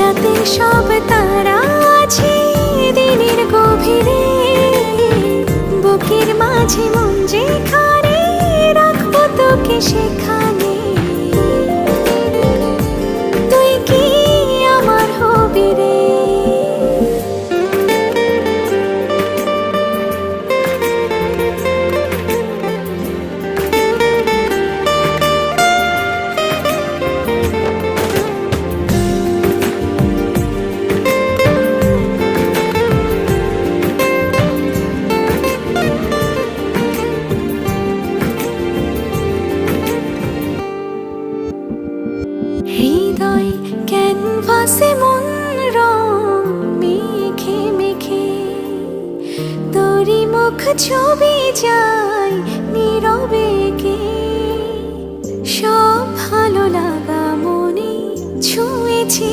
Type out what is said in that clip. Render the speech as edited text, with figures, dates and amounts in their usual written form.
রাতে সব তারা আছে দিনের গভীরে, বুকের মাঝে মন যেখানে রাখবো তোকে সেখানে। তুই কি আমার হবি রে? হৃদয় ক্যানভাসে মন রং মেখে মেখে, তোরই মুখ ছবি যায় নীরবে কে। সব ভালো লাগা মনে ছুঁয়েছি